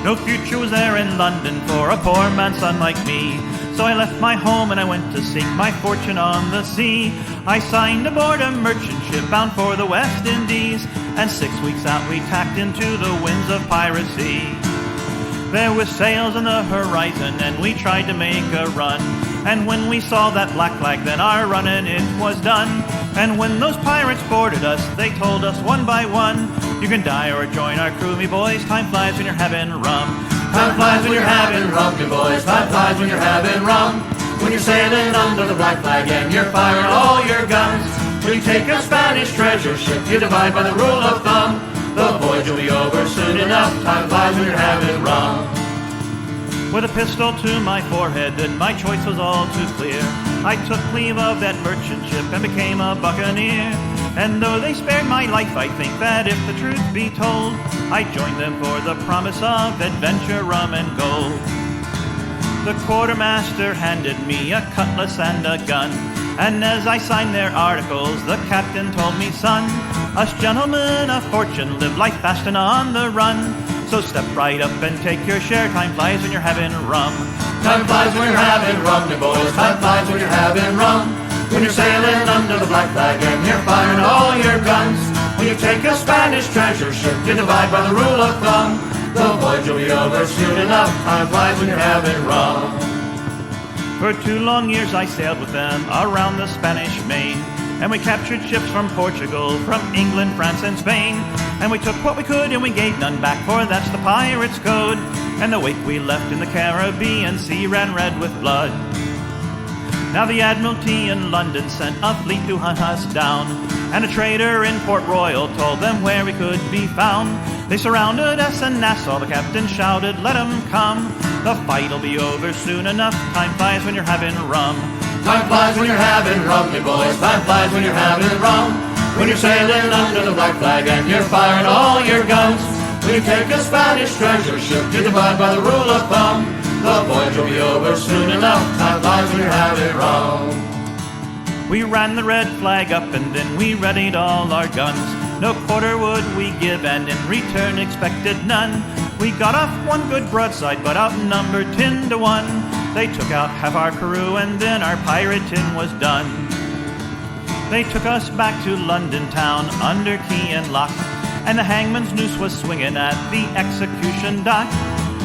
No future was there in London for a poor man's son like me. So I left my home and I went to seek my fortune on the sea. I signed aboard a merchant ship bound for the West Indies, and 6 weeks out we tacked into the winds of piracy. There were sails on the horizon and we tried to make a run, and when we saw that black flag then our runnin' it was done. And when those pirates boarded us they told us one by one, you can die or join our crew, me boys, time flies when you're having rum. Time flies when you're having rum, me boys, time flies when you're having rum. When you're sailing under the black flag and you're firing all your guns. When you take a Spanish treasure ship, you divide by the rule of thumb. The voyage will be over soon enough, time flies when you're having rum. With a pistol to my forehead, then my choice was all too clear. I took leave of that merchant ship and became a buccaneer. And though they spared my life, I think that if the truth be told, I joined them for the promise of adventure, rum, and gold. The quartermaster handed me a cutlass and a gun, and as I signed their articles, the captain told me, son, us gentlemen of fortune live life fast and on the run. So step right up and take your share, time flies when you're having rum. Time flies when you're having rum, me boys, time flies when you're having rum. When you're sailing under the black flag and you're firing all your guns. When you take a Spanish treasure ship, you divide by the rule of thumb. The voyage will be over soon enough, time flies when you're having rum. For 2 long years I sailed with them around the Spanish Main, and we captured ships from Portugal, from England, France, and Spain. And we took what we could and we gave none back, for that's the pirate's code. And the wake we left in the Caribbean Sea ran red with blood. Now the Admiralty in London sent a fleet to hunt us down, and a trader in Port Royal told them where we could be found. They surrounded us in Nassau, the captain shouted, let 'em come. The fight'll be over soon enough, time flies when you're having rum. Time flies when you're having rum, me boys, time flies when you're having rum. When you're sailing under the black flag and you're firing all your guns. When you take a Spanish treasure ship, you divide by the rule of thumb. The voyage will be over soon enough, time flies when you're having rum. We ran the red flag up and then we readied all our guns. No quarter would we give and in return expected none. We got off one good broadside but outnumbered 10 to 1. They took out half our crew and then our pirating was done. They took us back to London town under key and lock, and the hangman's noose was swinging at the execution dock.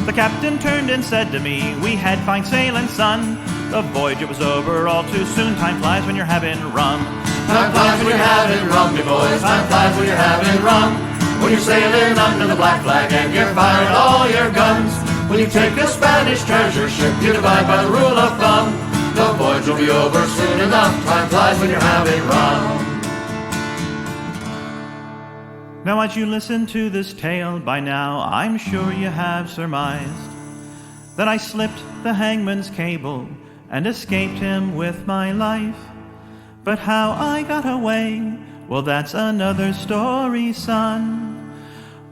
The captain turned and said to me, we had fine sailing, son. The voyage, it was over all too soon, time flies when you're having rum. Time flies when you're having rum, me boys, time flies when you're having rum. When you're sailing under the black flag and you're firing all your guns. When you take a Spanish treasure ship, you divide by the rule of thumb. The voyage will be over soon enough, time flies when you're having rum. Now as you listen to this tale, by now I'm sure you have surmised that I slipped the hangman's cable and escaped him with my life. But how I got away, well that's another story, son.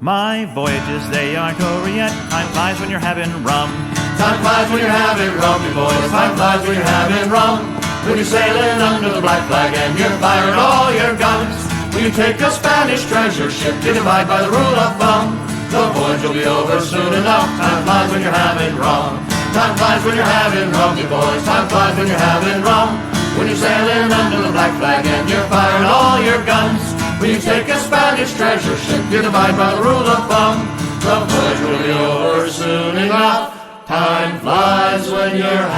My voyages, they aren't over yet, time flies when you're having rum. Time flies when you're having rum, you boys, time flies when you're having rum. When you're sailing under the black flag and you're firing all your guns. When you take a Spanish treasure ship, you divide by the rule of thumb. The voyage will be over soon enough, time flies when you're having rum. Time flies when you're having rum, you boys, time flies when you're having rum. When you're sailing under the black flag and you're firing all your guns. When you take a Spanish treasure ship, you divide by the rule of thumb. The voyage will be over soon enough, time flies when you're